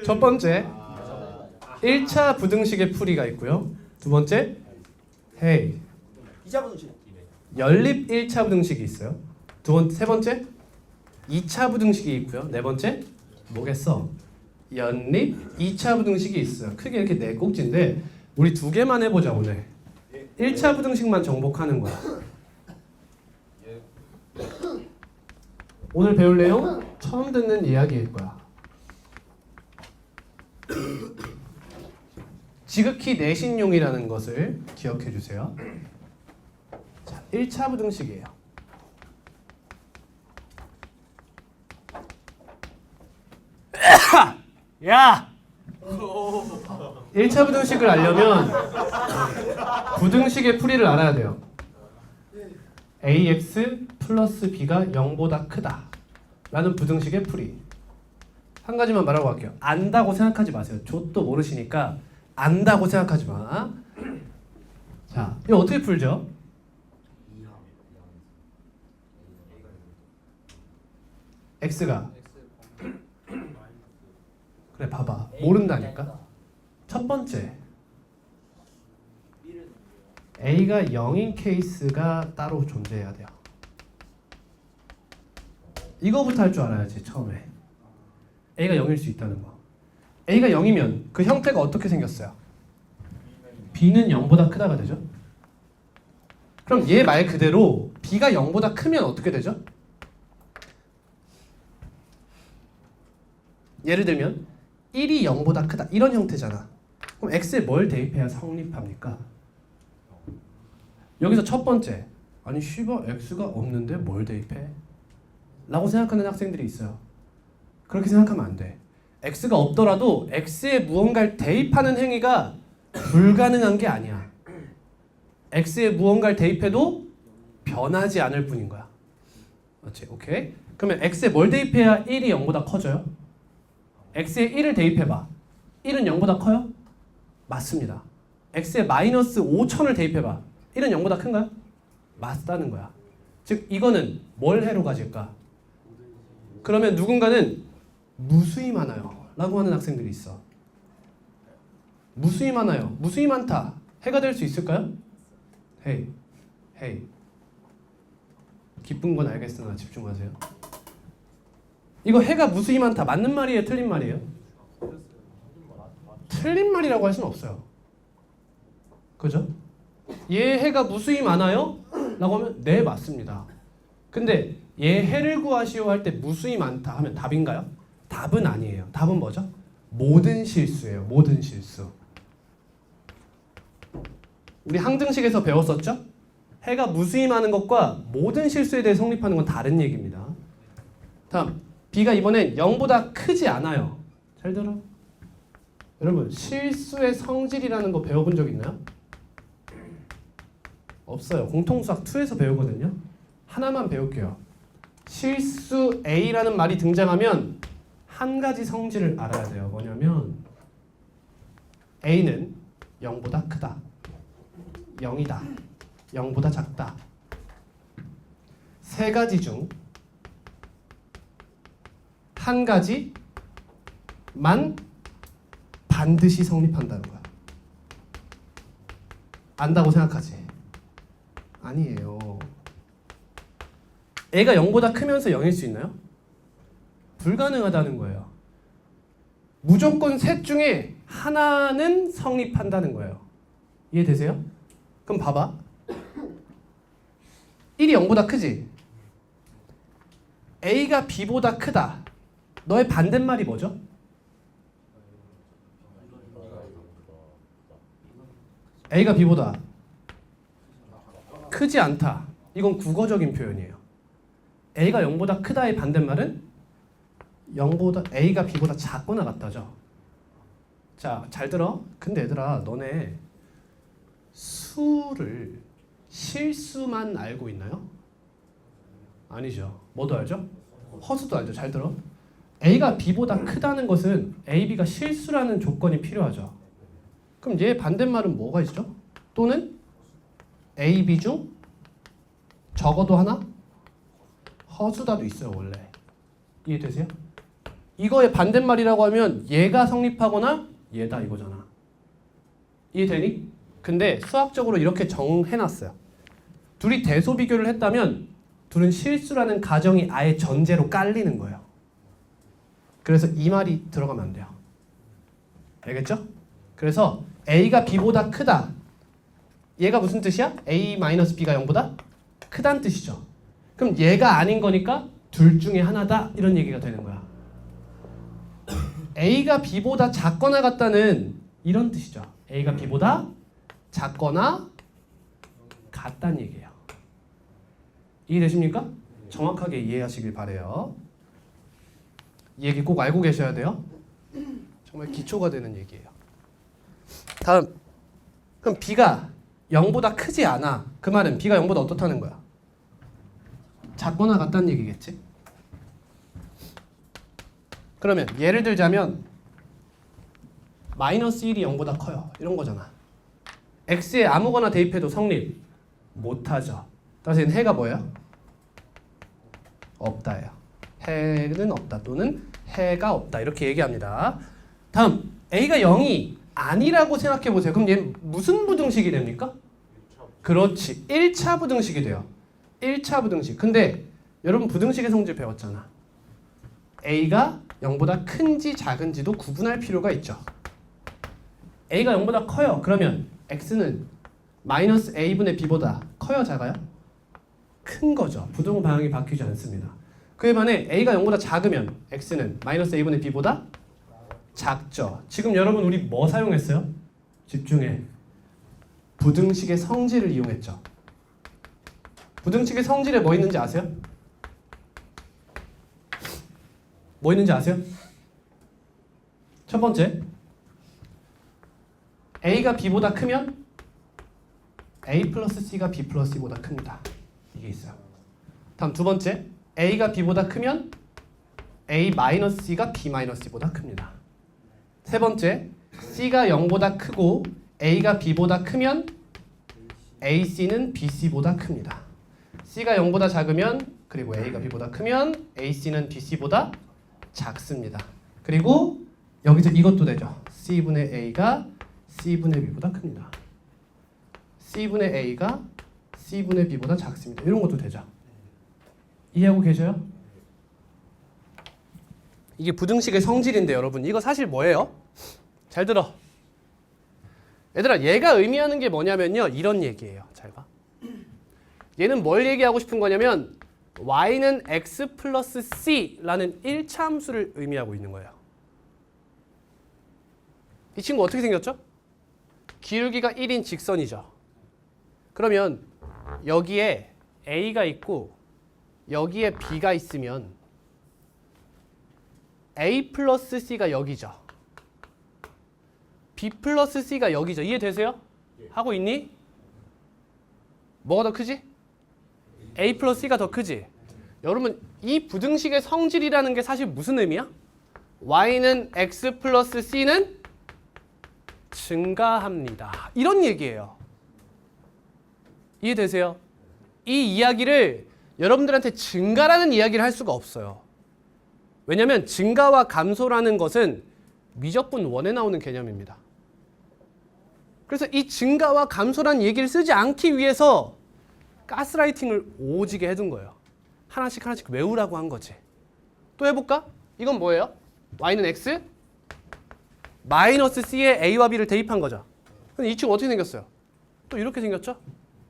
첫 번째 1차 부등식의 풀이가 있고요. 두 번째 헤이 2차 분식. 연립 1차 부등식이 있어요. 세 번째 2차 부등식이 있고요. 네 번째 뭐겠어? 연립 2차 부등식이 있어요. 크게 이렇게 네 꼭지인데 우리 두 개만 해보자 오늘. 1차 부등식만 정복하는 거야. 오늘 배울 내용 처음 듣는 이야기일 거야. 지극히 내신용이라는 것을 기억해 주세요. 자, 1차 부등식이에요. 야! 1차 부등식을 알려면 부등식의 풀이를 알아야 돼요. ax 플러스 b가 0보다 크다 라는 부등식의 풀이. 한 가지만 말하고 갈게요. 안다고 생각하지 마세요. 좆도 모르시니까 안다고 생각하지 마. 자, 이거 어떻게 풀죠? x가 그래 봐봐 모른다니까. 첫 번째 a가 0인 케이스가 따로 존재해야 돼요. 이거부터 할 줄 알아야지 처음에. a가 0일 수 있다는 거. a가 0이면 그 형태가 어떻게 생겼어요? b는 0보다 크다가 되죠. 그럼 얘 말 그대로 b가 0보다 크면 어떻게 되죠? 예를 들면 1이 0보다 크다 이런 형태잖아. 그럼 x에 뭘 대입해야 성립합니까? 여기서 첫 번째 아니 씨발 x가 없는데 뭘 대입해? 라고 생각하는 학생들이 있어요. 그렇게 생각하면 안 돼. x가 없더라도 x에 무언가를 대입하는 행위가 불가능한 게 아니야. x에 무언가를 대입해도 변하지 않을 뿐인 거야. 그렇지? 오케이? 그러면 x에 뭘 대입해야 1이 0보다 커져요? x에 1을 대입해봐. 1은 0보다 커요? 맞습니다. x에 마이너스 5천을 대입해봐. 1은 0보다 큰가요? 맞다는 거야. 즉 이거는 뭘 해로 가질까? 그러면 누군가는 무수히 많아요 라고 하는 학생들이 있어. 무수히 많아요. 무수히 많다. 해가 될 수 있을까요? 헤이 기쁜 건 알겠으나 집중하세요. 이거 해가 무수히 많다. 맞는 말이에요? 틀린 말이에요? 틀린 말이라고 할 수는 없어요. 그죠? 얘 해가 무수히 많아요? 라고 하면 네 맞습니다. 근데 얘 해를 구하시오 할 때 무수히 많다 하면 답인가요? 답은 아니에요. 답은 뭐죠? 모든 실수예요. 모든 실수. 우리 항등식에서 배웠었죠? 해가 무수히 많은 것과 모든 실수에 대해 성립하는 건 다른 얘기입니다. 다음 b가 이번엔 0보다 크지 않아요. 잘 들어. 여러분 실수의 성질이라는 거 배워본 적 있나요? 없어요. 공통수학 2에서 배우거든요. 하나만 배울게요. 실수 A라는 말이 등장하면 한 가지 성질을 알아야 돼요. 뭐냐면 A는 0보다 크다. 0이다. 0보다 작다. 세 가지 중 한 가지만 반드시 성립한다는 거야. 안다고 생각하지? 아니에요. 애가 0보다 크면서 0일 수 있나요? 불가능하다는 거예요. 무조건 셋 중에 하나는 성립한다는 거예요. 이해되세요? 그럼 봐봐. 1이 0보다 크지? A가 B보다 크다. 너의 반대말이 뭐죠? A가 B보다 크지 않다. 이건 국어적인 표현이에요. A가 0보다 크다의 반대말은 A가 B보다 작거나 같다죠. 자, 잘 들어. 근데 얘들아, 너네 수를 실수만 알고 있나요? 아니죠. 뭐도 알죠? 허수도 알죠. 잘 들어. A가 B보다 크다는 것은 A, B가 실수라는 조건이 필요하죠. 그럼 얘 반대말은 뭐가 있죠? 또는 A, B 중 적어도 하나? 허수다도 있어요 원래. 이해되세요? 이거의 반대말이라고 하면 얘가 성립하거나 얘다 이거잖아. 이해되니? 근데 수학적으로 이렇게 정해놨어요. 둘이 대소 비교를 했다면 둘은 실수라는 가정이 아예 전제로 깔리는 거예요. 그래서 이 말이 들어가면 안 돼요. 알겠죠? 그래서 A가 B보다 크다. 얘가 무슨 뜻이야? A-B가 0보다 크다는 뜻이죠. 그럼 얘가 아닌 거니까 둘 중에 하나다 이런 얘기가 되는 거야. A가 B보다 작거나 같다는 이런 뜻이죠. A가 B보다 작거나 같다는 얘기예요. 이해되십니까? 정확하게 이해하시길 바래요. 이 얘기 꼭 알고 계셔야 돼요. 정말 기초가 되는 얘기예요. 다음, 그럼 B가 0보다 크지 않아. 그 말은 B가 0보다 어떻다는 거야? 작거나 같다는 얘기겠지? 그러면 예를 들자면 마이너스 1이 0보다 커요. 이런 거잖아. x에 아무거나 대입해도 성립 못하죠. 따라서 얘는 해가 뭐예요? 없다예요. 해는 없다 또는 해가 없다 이렇게 얘기합니다. 다음 a가 0이 아니라고 생각해 보세요. 그럼 얘는 무슨 부등식이 됩니까? 그렇지. 1차 부등식이 돼요. 1차 부등식. 근데 여러분 부등식의 성질 배웠잖아. a가 0보다 큰지 작은지도 구분할 필요가 있죠. a가 0보다 커요. 그러면 x는 마이너스 a분의 b보다 커요, 작아요? 큰 거죠. 부동 방향이 바뀌지 않습니다. 그에 반해 a가 0보다 작으면 x는 마이너스 a분의 b보다 작죠. 지금 여러분 우리 뭐 사용했어요? 집중해. 부등식의 성질을 이용했죠. 부등식의 성질에 뭐 있는지 아세요? 뭐 있는지 아세요? 첫 번째, a가 b보다 크면 a 플러스 c가 b 플러스 c보다 큽니다. 이게 있어요. 다음 두 번째, a가 b보다 크면 a 마이너스 c가 b 마이너스 c보다 큽니다. 세 번째, c가 0보다 크고 a가 b보다 크면 ac는 bc보다 큽니다. c가 0보다 작으면 그리고 a가 b보다 크면 ac는 bc보다 작습니다. 그리고 여기서 이것도 되죠. c분의 a가 c분의 b보다 큽니다. c분의 a가 c분의 b보다 작습니다. 이런 것도 되죠. 이해하고 계셔요? 이게 부등식의 성질인데 여러분 이거 사실 뭐예요? 잘 들어. 얘들아 얘가 의미하는 게 뭐냐면요. 이런 얘기예요. 잘 봐. 얘는 뭘 얘기하고 싶은 거냐면 y는 x 플러스 c라는 1차 함수를 의미하고 있는 거예요. 이 친구 어떻게 생겼죠? 기울기가 1인 직선이죠. 그러면 여기에 a가 있고 여기에 b가 있으면 a 플러스 c가 여기죠. b 플러스 c가 여기죠. 이해되세요? 하고 있니? 뭐가 더 크지? a 플러스 c가 더 크지? 여러분 이 부등식의 성질이라는 게 사실 무슨 의미야? y는 x 플러스 c는 증가합니다. 이런 얘기예요. 이해되세요? 이 이야기를 여러분들한테 증가라는 이야기를 할 수가 없어요. 왜냐하면 증가와 감소라는 것은 미적분 원에 나오는 개념입니다. 그래서 이 증가와 감소라는 얘기를 쓰지 않기 위해서 가스라이팅을 오지게 해둔 거예요. 하나씩 하나씩 외우라고 한 거지. 또 해볼까? 이건 뭐예요? y는 x 마이너스 c에 a와 b를 대입한 거죠. 근데 이 친구 어떻게 생겼어요? 또 이렇게 생겼죠?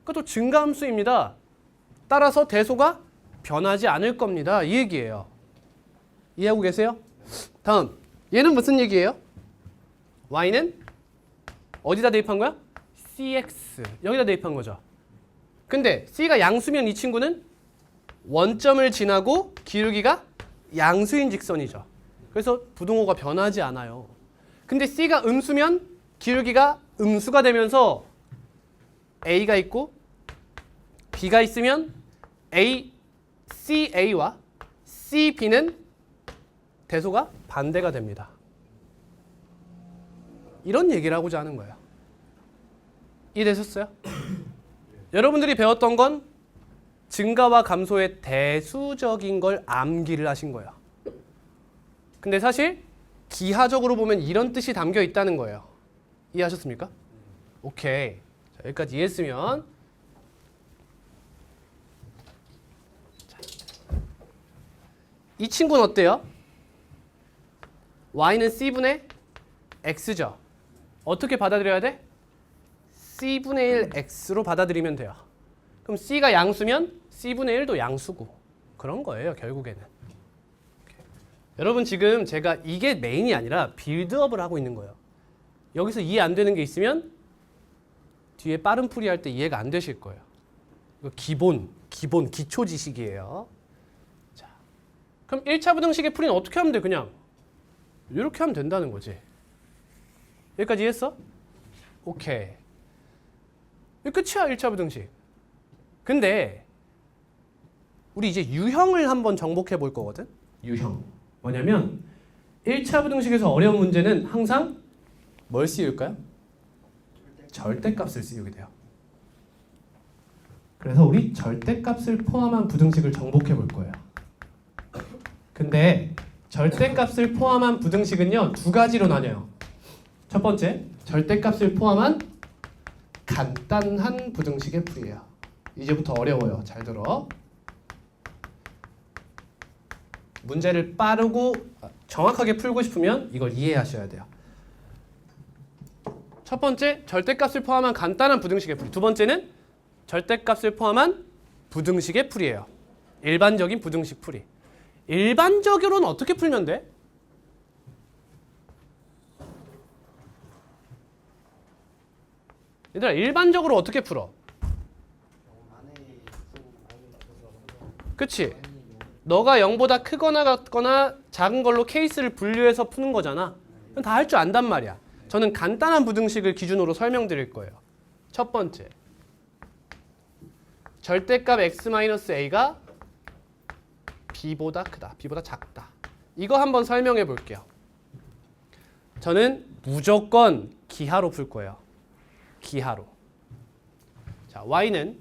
그것도 증가함수입니다. 따라서 대소가 변하지 않을 겁니다. 이 얘기예요. 이해하고 계세요? 다음 얘는 무슨 얘기예요? y는 어디다 대입한 거야? cx 여기다 대입한 거죠. 근데 c가 양수면 이 친구는 원점을 지나고 기울기가 양수인 직선이죠. 그래서 부등호가 변하지 않아요. 근데 c가 음수면 기울기가 음수가 되면서 a가 있고 b가 있으면 ca와 cb는 대소가 반대가 됩니다. 이런 얘기를 하고자 하는 거예요. 이해되셨어요? 여러분들이 배웠던 건 증가와 감소의 대수적인 걸 암기를 하신 거예요. 근데 사실 기하적으로 보면 이런 뜻이 담겨 있다는 거예요. 이해하셨습니까? 오케이. 자, 여기까지 이해했으면 이 친구는 어때요? y는 c분의 x죠. 어떻게 받아들여야 돼? c분의 1 x로 받아들이면 돼요. 그럼 c가 양수면 c분의 1도 양수고 그런 거예요 결국에는. 오케이. 여러분 지금 제가 이게 메인이 아니라 빌드업을 하고 있는 거예요. 여기서 이해 안 되는 게 있으면 뒤에 빠른 풀이 할 때 이해가 안 되실 거예요. 이거 기본 기초 지식이에요. 자, 그럼 1차 부등식의 풀이는 어떻게 하면 돼? 그냥 이렇게 하면 된다는 거지. 여기까지 이해했어? 오케이. 이게 끝이야 1차 부등식. 근데 우리 이제 유형을 한번 정복해 볼 거거든. 유형. 뭐냐면 1차 부등식에서 어려운 문제는 항상 뭘 씌울까요? 절대값을 씌우게 돼요. 그래서 우리 절대값을 포함한 부등식을 정복해 볼 거예요. 근데 절대값을 포함한 부등식은요 2가지로 나뉘어요. 첫 번째, 절대값을 포함한 간단한 부등식의 풀이에요. 이제부터 어려워요. 잘 들어. 문제를 빠르고 정확하게 풀고 싶으면 이걸 이해하셔야 돼요. 첫 번째, 절대값을 포함한 간단한 부등식의 풀이. 두 번째는 절대값을 포함한 부등식의 풀이에요. 일반적인 부등식 풀이. 일반적으로는 어떻게 풀면 돼? 얘들아, 일반적으로 어떻게 풀어? 그치? 너가 0보다 크거나 같거나 작은 걸로 케이스를 분류해서 푸는 거잖아. 다 할 줄 안단 말이야. 저는 간단한 부등식을 기준으로 설명드릴 거예요. 첫 번째, 절대값 x-a가 b보다 크다, b보다 작다. 이거 한번 설명해 볼게요. 저는 무조건 기하로 풀 거예요. 기하로. 자, y는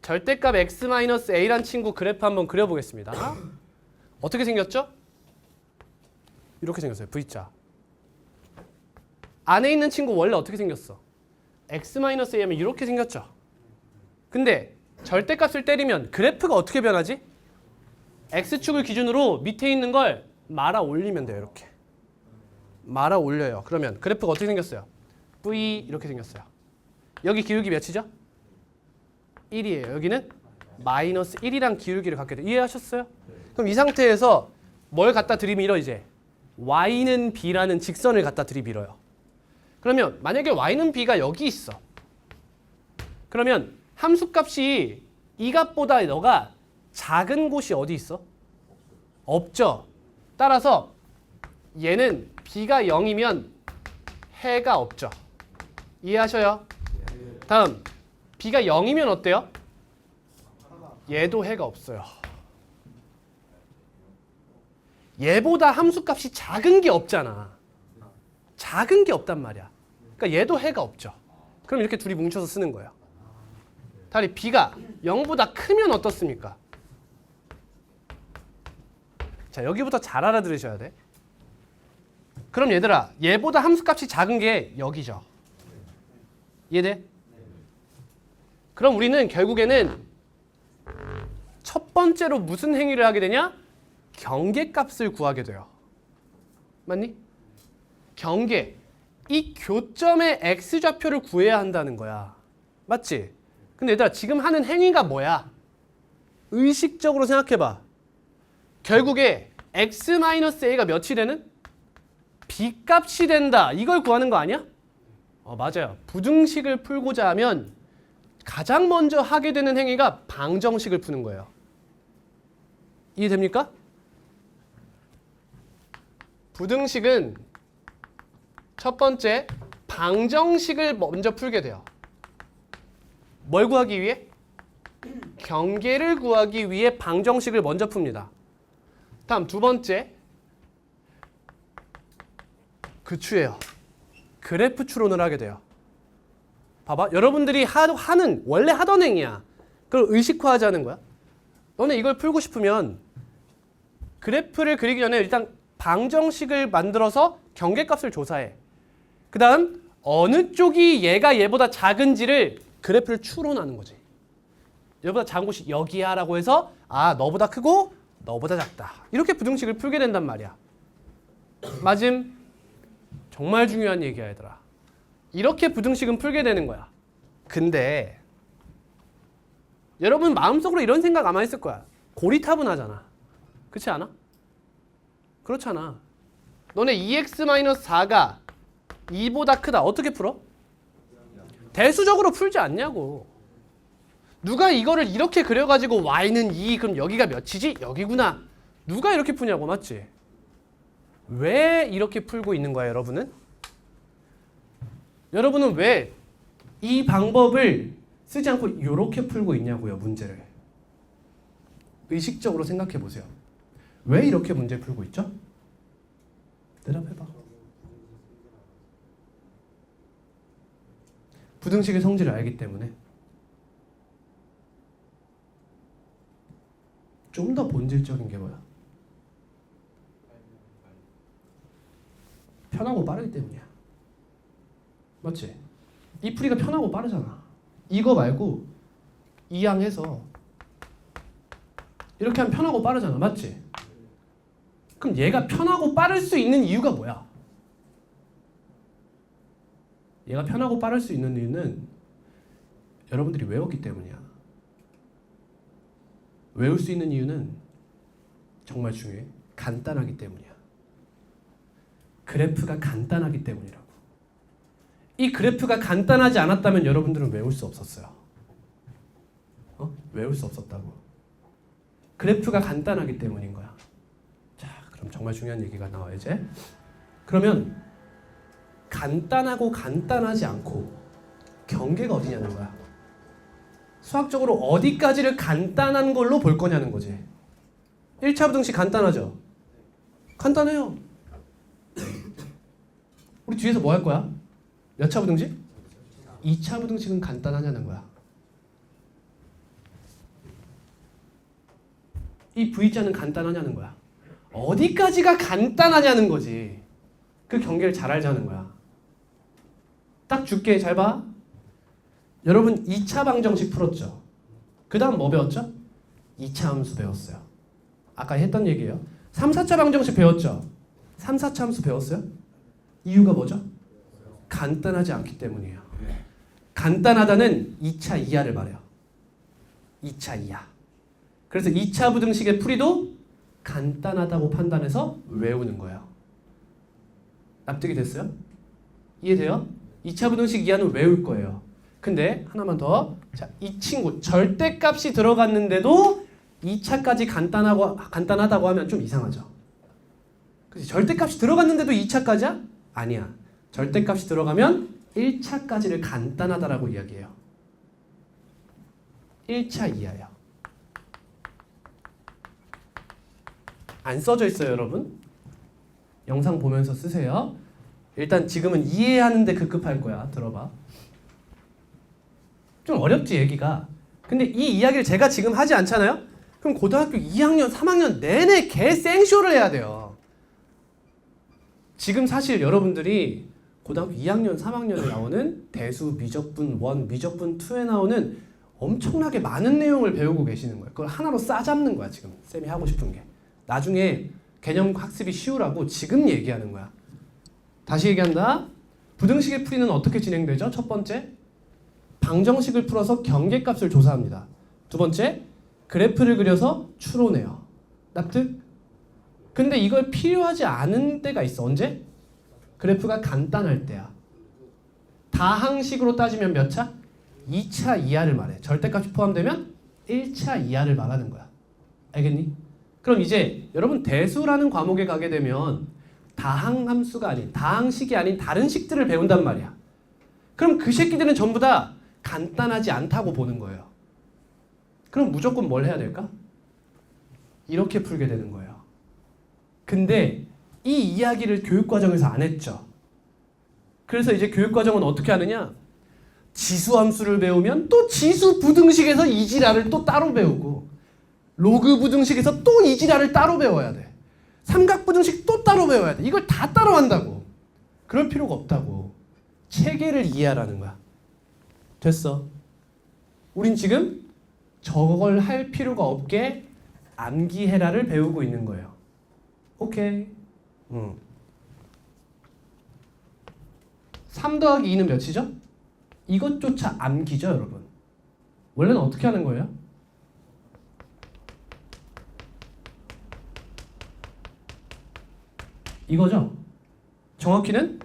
절대값 x-a란 친구 그래프 한번 그려보겠습니다. 어떻게 생겼죠? 이렇게 생겼어요. V자. 안에 있는 친구 원래 어떻게 생겼어? x-a 하면 이렇게 생겼죠. 근데 절대값을 때리면 그래프가 어떻게 변하지? x축을 기준으로 밑에 있는 걸 말아 올리면 돼요. 이렇게. 말아 올려요. 그러면 그래프가 어떻게 생겼어요? V 이렇게 생겼어요. 여기 기울기 몇이죠? 1이에요. 여기는 마이너스 1이란 기울기를 갖게 돼요. 이해하셨어요? 그럼 이 상태에서 뭘 갖다 들이밀어 이제? y는 b라는 직선을 갖다 들이밀어요. 그러면 만약에 y는 b가 여기 있어. 그러면 함수값이 이 값보다 너가 작은 곳이 어디 있어? 없죠. 따라서 얘는 b가 0이면 해가 없죠. 이해하셔요? 다음 b가 0이면 어때요? 얘도 해가 없어요. 얘보다 함수값이 작은 게 없잖아. 작은 게 없단 말이야. 그러니까 얘도 해가 없죠. 그럼 이렇게 둘이 뭉쳐서 쓰는 거예요. 다리 b가 0보다 크면 어떻습니까? 자, 여기부터 잘 알아들으셔야 돼. 그럼 얘들아, 얘보다 함수값이 작은 게 여기죠. 이해돼? 그럼 우리는 결국에는 첫 번째로 무슨 행위를 하게 되냐? 경계값을 구하게 돼요. 맞니? 경계. 이 교점의 x좌표를 구해야 한다는 거야. 맞지? 근데 얘들아, 지금 하는 행위가 뭐야? 의식적으로 생각해봐. 결국에 x-a가 몇이 되는? b값이 된다. 이걸 구하는 거 아니야? 맞아요. 부등식을 풀고자 하면 가장 먼저 하게 되는 행위가 방정식을 푸는 거예요. 이해됩니까? 부등식은 첫 번째 방정식을 먼저 풀게 돼요. 뭘 구하기 위해? 경계를 구하기 위해 방정식을 먼저 풉니다. 다음 두 번째 그 추예요. 그래프 추론을 하게 돼요. 봐봐. 여러분들이 하는 원래 하던 행위야. 그걸 의식화하자는 거야. 너네 이걸 풀고 싶으면 그래프를 그리기 전에 일단 방정식을 만들어서 경계값을 조사해. 그 다음 어느 쪽이 얘보다 작은지를 그래프를 추론하는 거지. 얘보다 작은 곳이 여기야 라고 해서 너보다 크고 너보다 작다. 이렇게 부등식을 풀게 된단 말이야. 맞음? 정말 중요한 얘기야 얘들아. 이렇게 부등식은 풀게 되는 거야. 근데 여러분 마음속으로 이런 생각 아마 했을 거야. 고리타분하잖아. 그렇지 않아? 그렇잖아. 너네 2x-4가 2보다 크다. 어떻게 풀어? 대수적으로 풀지 않냐고. 누가 이거를 이렇게 그려가지고 y는 2, 그럼 여기가 몇이지? 여기구나. 누가 이렇게 푸냐고, 맞지? 왜 이렇게 풀고 있는 거야, 여러분은? 여러분은 왜 이 방법을 쓰지 않고 이렇게 풀고 있냐고요, 문제를. 의식적으로 생각해 보세요. 왜 이렇게 문제 풀고 있죠? 대답해봐. 부등식의 성질을 알기 때문에. 좀 더 본질적인 게 뭐야? 편하고 빠르기 때문이야. 맞지? 이 풀이가 편하고 빠르잖아. 이거 말고 이항해서 이렇게 하면 편하고 빠르잖아. 맞지? 그럼 얘가 편하고 빠를 수 있는 이유가 뭐야? 얘가 편하고 빠를 수 있는 이유는 여러분들이 외웠기 때문이야. 외울 수 있는 이유는 정말 중요해. 간단하기 때문이야. 그래프가 간단하기 때문이라고. 이 그래프가 간단하지 않았다면 여러분들은 외울 수 없었어요. 외울 수 없었다고. 그래프가 간단하기 때문인 거야. 자, 그럼 정말 중요한 얘기가 나와 이제. 그러면 간단하고 간단하지 않고 경계가 어디냐는 거야. 수학적으로 어디까지를 간단한 걸로 볼 거냐는 거지. 1차 부등식 간단하죠? 간단해요. 우리 뒤에서 뭐 할 거야? 몇 차 부등식? 2차 부등식은 간단하냐는 거야. 이 V자는 간단하냐는 거야. 어디까지가 간단하냐는 거지. 그 경계를 잘 알자는 거야. 딱 줄게. 잘 봐. 여러분 2차 방정식 풀었죠? 그 다음 뭐 배웠죠? 2차 함수 배웠어요. 아까 했던 얘기예요. 3, 4차 방정식 배웠죠? 3, 4차 함수 배웠어요? 이유가 뭐죠? 간단하지 않기 때문이에요. 간단하다는 2차 이하를 말해요. 2차 이하. 그래서 2차 부등식의 풀이도 간단하다고 판단해서 외우는 거예요. 납득이 됐어요? 이해돼요? 2차 부등식 이하는 외울 거예요. 근데 하나만 더. 자, 이 친구 절대값이 들어갔는데도 2차까지 간단하다고 하면 좀 이상하죠. 그치? 절대값이 들어갔는데도 2차까지야? 아니야. 절대값이 들어가면 1차까지를 간단하다라고 이야기해요. 1차 이하야. 안 써져 있어요, 여러분. 영상 보면서 쓰세요. 일단 지금은 이해하는데 급급할 거야. 들어봐. 좀 어렵지, 얘기가. 근데 이 이야기를 제가 지금 하지 않잖아요? 그럼 고등학교 2학년, 3학년 내내 개 생쇼를 해야 돼요. 지금 사실 여러분들이 고등학교 2학년, 3학년에 나오는 대수, 미적분 1, 미적분 2에 나오는 엄청나게 많은 내용을 배우고 계시는 거예요. 그걸 하나로 싸잡는 거야, 지금. 쌤이 하고 싶은 게. 나중에 개념 학습이 쉬우라고 지금 얘기하는 거야. 다시 얘기한다. 부등식의 풀이는 어떻게 진행되죠? 첫 번째, 방정식을 풀어서 경계값을 조사합니다. 두 번째, 그래프를 그려서 추론해요. 납득? 근데 이걸 필요하지 않은 때가 있어. 언제? 그래프가 간단할 때야. 다항식으로 따지면 몇 차? 2차 이하를 말해. 절대값이 포함되면 1차 이하를 말하는 거야. 알겠니? 그럼 이제 여러분 대수라는 과목에 가게 되면 다항함수가 아닌, 다항식이 아닌 다른 식들을 배운단 말이야. 그럼 그 새끼들은 전부 다 간단하지 않다고 보는 거예요. 그럼 무조건 뭘 해야 될까? 이렇게 풀게 되는 거예요. 근데 이 이야기를 교육과정에서 안 했죠. 그래서 이제 교육과정은 어떻게 하느냐? 지수함수를 배우면 또 지수 부등식에서 이 지랄을 또 따로 배우고, 로그 부등식에서 또 이 지랄을 따로 배워야 돼. 삼각부등식 또 따로 배워야 돼. 이걸 다 따로 한다고. 그럴 필요가 없다고. 체계를 이해하라는 거야. 됐어. 우린 지금 저걸 할 필요가 없게 암기해라를 배우고 있는 거예요. 오케이. 3 더하기 2는 몇이죠? 이것조차 암기죠, 여러분. 원래는 어떻게 하는 거예요? 이거죠? 정확히는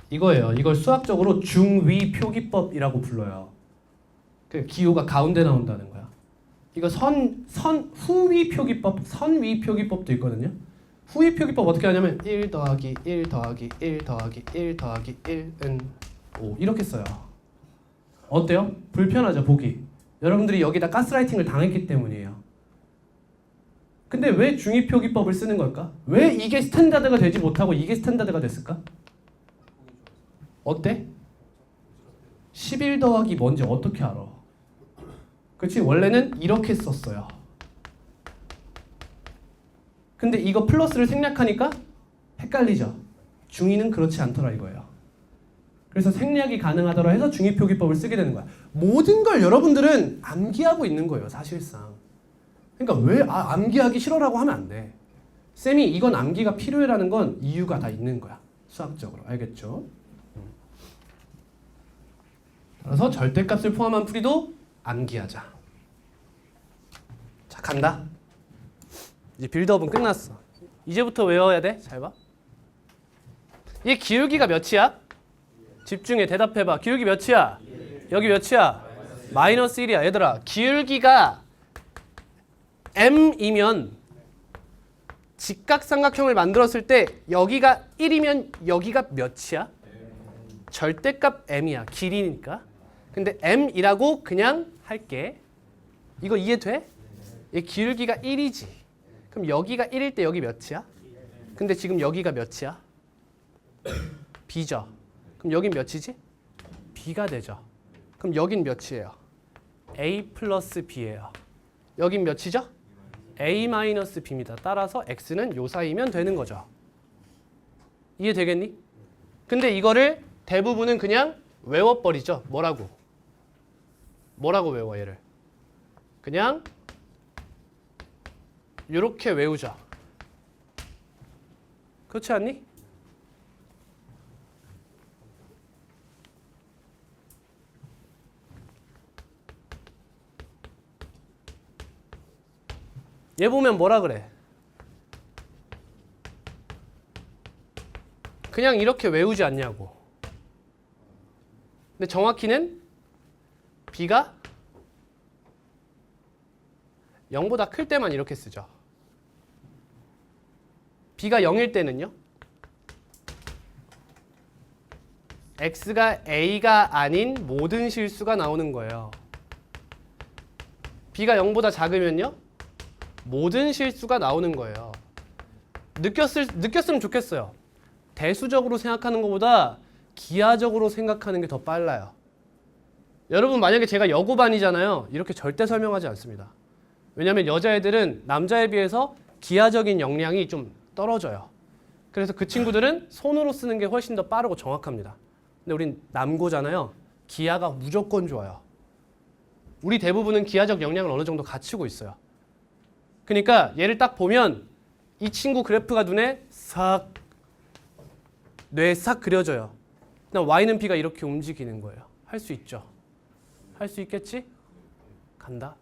이거예요. 이걸 수학적으로 중위 표기법이라고 불러요. 그 기호가 가운데 나온다는 거야. 이거 후위 표기법, 선위 표기법도 있거든요. 후위 표기법 어떻게 하냐면 1 더하기 1 더하기 1 더하기 1 더하기 1은 5 이렇게 써요. 어때요? 불편하죠, 보기. 여러분들이 여기다 가스라이팅을 당했기 때문이에요. 근데 왜 중위 표기법을 쓰는 걸까? 왜 이게 스탠다드가 되지 못하고 이게 스탠다드가 됐을까? 어때? 11 더하기 뭔지 어떻게 알아? 그치? 원래는 이렇게 썼어요. 근데 이거 플러스를 생략하니까 헷갈리죠? 중위는 그렇지 않더라 이거예요. 그래서 생략이 가능하더라 해서 중위 표기법을 쓰게 되는 거야. 모든 걸 여러분들은 암기하고 있는 거예요, 사실상. 그러니까 왜 암기하기 싫어라고 하면 안 돼. 쌤이 이건 암기가 필요해라는 건 이유가 다 있는 거야. 수학적으로. 알겠죠? 따라서 절대값을 포함한 풀이도 암기하자. 자, 간다. 이제 빌드업은 끝났어. 이제부터 외워야 돼. 잘 봐. 얘 기울기가 몇이야? 집중해. 대답해봐. 기울기 몇이야? 여기 몇이야? 마이너스 1이야. 얘들아, 기울기가 m이면 직각삼각형을 만들었을 때 여기가 1이면 여기가 몇이야? 절대값 m이야. 길이니까. 근데 m이라고 그냥 할게. 이거 이해돼? 얘 기울기가 1이지. 그럼 여기가 1일 때 여기 몇이야? 근데 지금 여기가 몇이야? b죠. 그럼 여긴 몇이지? b가 되죠. 그럼 여긴 몇이에요? a 플러스 b예요. 여긴 몇이죠? a 마이너스 b입니다. 따라서 x는 요 사이면 되는 거죠. 이해되겠니? 근데 이거를 대부분은 그냥 외워버리죠. 뭐라고? 뭐라고 외워 얘를? 그냥 이렇게 외우자. 그렇지 않니? 얘 보면 뭐라 그래? 그냥 이렇게 외우지 않냐고. 근데 정확히는 b가 0보다 클 때만 이렇게 쓰죠. b가 0일 때는요. x가 a가 아닌 모든 실수가 나오는 거예요. b가 0보다 작으면요. 모든 실수가 나오는 거예요. 느꼈으면 좋겠어요. 대수적으로 생각하는 것보다 기하적으로 생각하는 게 더 빨라요. 여러분 만약에 제가 여고반이잖아요. 이렇게 절대 설명하지 않습니다. 왜냐하면 여자애들은 남자에 비해서 기하적인 역량이 좀 떨어져요. 그래서 그 친구들은 손으로 쓰는 게 훨씬 더 빠르고 정확합니다. 근데 우린 남고잖아요. 기하가 무조건 좋아요. 우리 대부분은 기하적 역량을 어느 정도 갖추고 있어요. 그러니까 얘를 딱 보면 이 친구 그래프가 눈에 뇌에 싹 그려져요. 그다음 y는 b가 이렇게 움직이는 거예요. 할 수 있죠? 할 수 있겠지? 간다.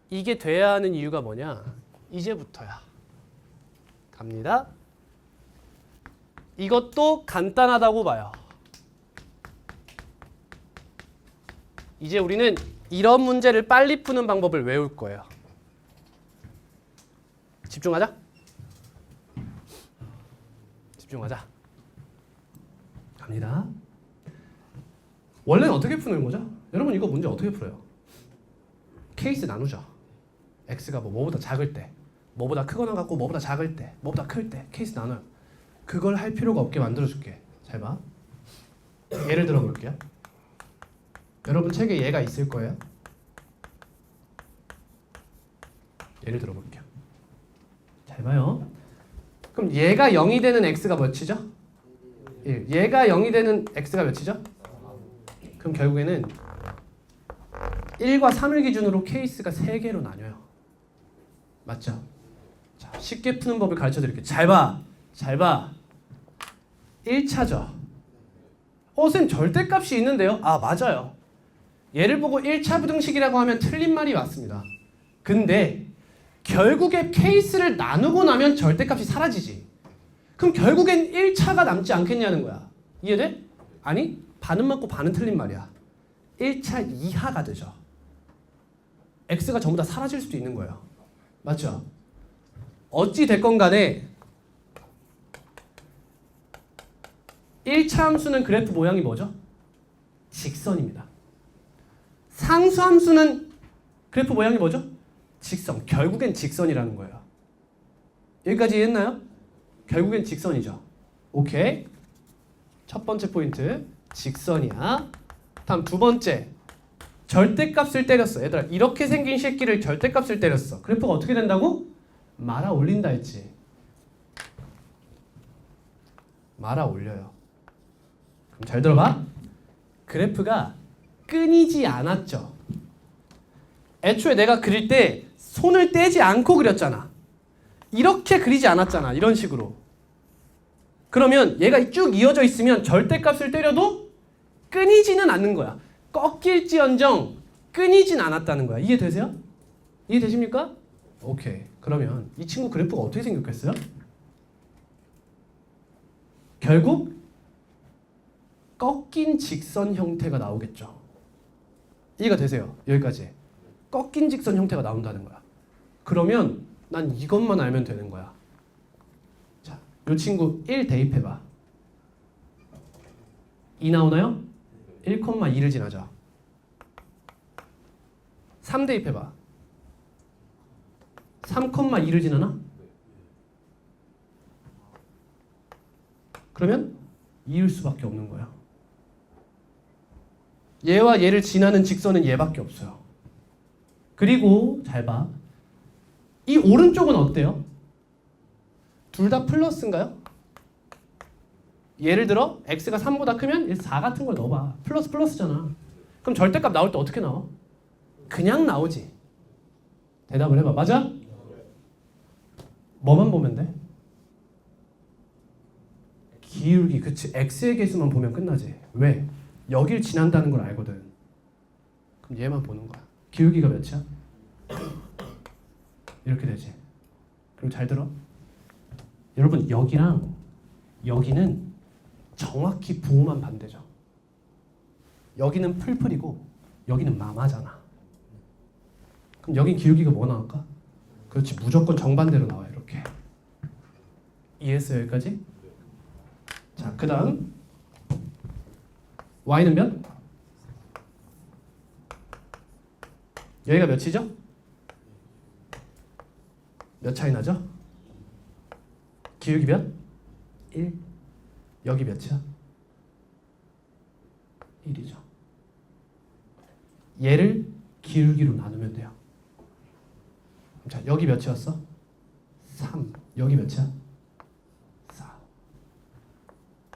이게 돼야 하는 이유가 뭐냐? 이제부터야. 갑니다. 이것도 간단하다고 봐요. 이제 우리는 이런 문제를 빨리 푸는 방법을 외울 거예요. 집중하자. 집중하자. 갑니다. 원래는 어떻게 푸는 거죠? 여러분 이거 문제 어떻게 풀어요? 케이스 나누죠. x가 뭐보다 작을 때, 뭐보다 크거나 같고 뭐보다 작을 때, 뭐보다 클 때 케이스 나눠요. 그걸 할 필요가 없게 만들어줄게. 잘 봐. 예를 들어 볼게요. 여러분 책에 얘가 있을 거예요. 예를 들어 볼게요. 잘 봐요. 그럼 얘가 0이 되는 x가 몇이죠? 1. 얘가 0이 되는 x가 몇이죠? 그럼 결국에는 1과 3을 기준으로 케이스가 3개로 나뉘어요. 맞죠? 자, 쉽게 푸는 법을 가르쳐 드릴게요. 잘 봐. 잘 봐. 1차죠. 선생님 절대값이 있는데요? 아, 맞아요. 얘를 보고 1차 부등식이라고 하면 틀린 말이 맞습니다. 근데 결국에 케이스를 나누고 나면 절대값이 사라지지. 그럼 결국엔 1차가 남지 않겠냐는 거야. 이해돼? 아니, 반은 맞고 반은 틀린 말이야. 1차 이하가 되죠. x가 전부 다 사라질 수도 있는 거예요. 맞죠? 어찌 됐건 간에 1차 함수는 그래프 모양이 뭐죠? 직선입니다. 상수 함수는 그래프 모양이 뭐죠? 직선. 결국엔 직선이라는 거예요. 여기까지 이해했나요? 결국엔 직선이죠. 오케이. 첫 번째 포인트 직선이야. 다음 두 번째 절대값을 때렸어. 얘들아 이렇게 생긴 새끼를 절대값을 때렸어. 그래프가 어떻게 된다고? 말아 올린다 했지. 말아 올려요. 그럼 잘 들어봐. 그래프가 끊이지 않았죠. 애초에 내가 그릴 때 손을 떼지 않고 그렸잖아. 이렇게 그리지 않았잖아. 이런 식으로. 그러면 얘가 쭉 이어져 있으면 절대값을 때려도 끊이지는 않는 거야. 꺾일지언정 끊이진 않았다는 거야. 이해되세요? 이해되십니까? 오케이. 그러면 이 친구 그래프가 어떻게 생겼겠어요? 결국 꺾인 직선 형태가 나오겠죠. 이해가 되세요? 여기까지. 꺾인 직선 형태가 나온다는 거야. 그러면 난 이것만 알면 되는 거야. 자, 이 친구 1 대입해봐. 2 나오나요? 1,2를 지나죠. 3 대입해봐. 3,2를 지나나? 그러면 2일 수밖에 없는 거야. 얘와 얘를 지나는 직선은 얘밖에 없어요. 그리고 잘 봐. 이 오른쪽은 어때요? 둘 다 플러스인가요? 예를 들어 x가 3보다 크면 4 같은 걸 넣어봐. 플러스 플러스잖아. 그럼 절대값 나올 때 어떻게 나와? 그냥 나오지. 대답을 해봐. 맞아? 뭐만 보면 돼? 기울기. 그치. x의 개수만 보면 끝나지. 왜? 여길 지난다는 걸 알거든. 그럼 얘만 보는 거야. 기울기가 몇이야? 이렇게 되지. 그리고 잘 들어. 여러분 여기랑 여기는 정확히 부호만 반대죠. 여기는 풀풀이고 여기는 마마잖아. 그럼 여긴 기울기가 뭐 나올까? 그렇지. 무조건 정반대로 나와. 이렇게. 이해했어요? 여기까지? 자, 그 다음 y는 몇? 여기가 몇이죠? 몇 차이 나죠? 기울기 몇? 1. 여기 몇이야? 1이죠. 얘를 기울기로 나누면 돼요. 자, 여기 몇이었어? 3. 여기 몇이야? 4.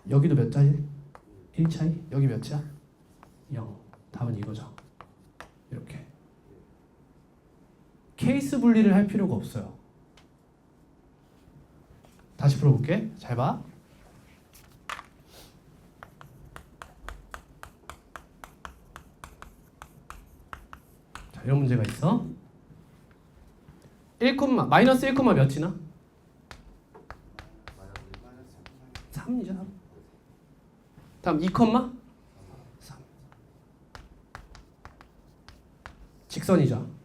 여기도 몇 차이? 1 차이? 여기 몇이야? 0. 답은 이거죠. 이렇게. 케이스 분리를 할 필요가 없어요. 다시 풀어볼게. 잘 봐. 자, 이런 문제가 있어. 1, 마이너스 1, 몇이나? 3이죠. 3. 다음 2, 3. 직선이죠.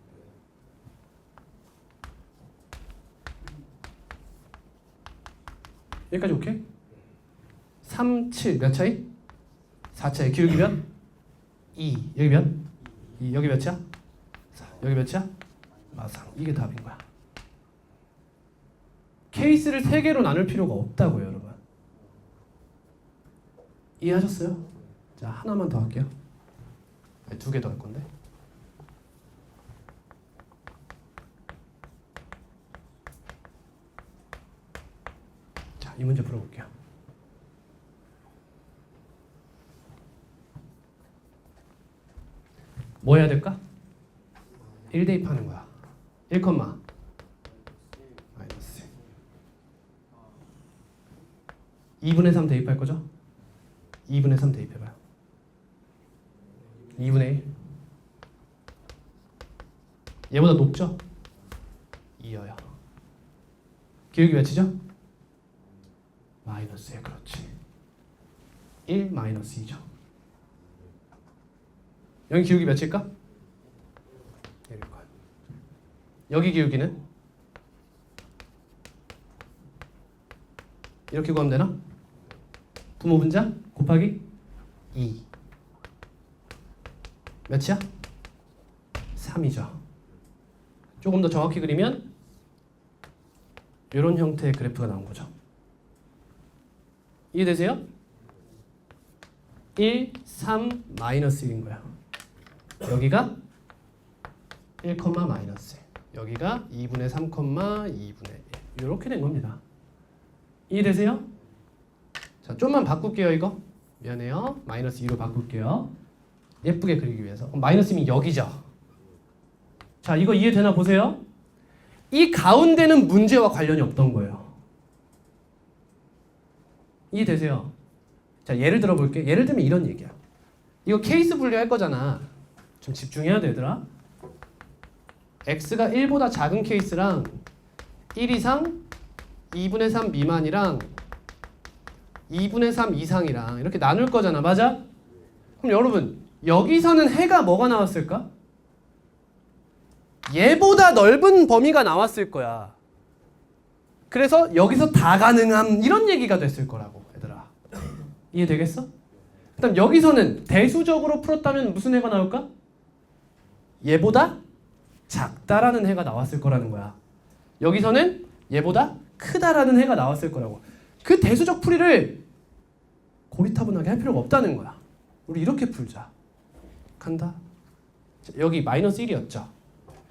여기까지 오케이? 3, 7 몇 차이? 4 차이. 기울기 몇? 2. 여기 몇? 2. 여기 몇이야? 4. 여기 몇이야? 마상. 이게 답인 거야. 케이스를 3개로 나눌 필요가 없다고요, 여러분. 이해하셨어요? 자, 하나만 더 할게요. 두 개 더 할 건데. 자, 이 문제 풀어볼게요. 뭐 해야 될까? 1 대입하는 거야. 1, 마이너스 2분의 3 대입할 거죠? 2분의 3 대입해봐요. 2분의 1. 얘보다 높죠? 2여요. 기울기 몇이죠? 마이너스 1. 그렇지. 1 마이너스 2죠. 여기 기울기 몇일까? 1일 거야. 여기 기울기는? 이렇게 구하면 되나? 부모 분자 곱하기 2. 몇이야? 3이죠. 조금 더 정확히 그리면 이런 형태의 그래프가 나온 거죠. 이해되세요? 1, 3, 마이너스 1인 거야. 여기가 1, 마이너스 1. 여기가 2분의 3, 2분의 1. 이렇게 된 겁니다. 이해되세요? 자, 좀만 바꿀게요, 이거. 미안해요. 마이너스 2로 바꿀게요. 예쁘게 그리기 위해서. 마이너스 2는 여기죠. 자, 이거 이해되나 보세요. 이 가운데는 문제와 관련이 없던 거예요. 이해되세요? 자, 예를 들어 볼게. 예를 들면 이런 얘기야. 이거 케이스 분류할 거잖아. 좀 집중해야 돼, 얘들아. x가 1보다 작은 케이스랑 1 이상, 2분의 3 미만이랑 2분의 3 이상이랑 이렇게 나눌 거잖아. 맞아? 그럼 여러분, 여기서는 해가 뭐가 나왔을까? 얘보다 넓은 범위가 나왔을 거야. 그래서 여기서 다 가능함 이런 얘기가 됐을 거라고, 얘들아. 이해되겠어? 그다음 여기서는 대수적으로 풀었다면 무슨 해가 나올까? 얘보다 작다라는 해가 나왔을 거라는 거야. 여기서는 얘보다 크다라는 해가 나왔을 거라고. 그 대수적 풀이를 고리타분하게 할 필요가 없다는 거야. 우리 이렇게 풀자. 간다. 여기 마이너스 1이었죠.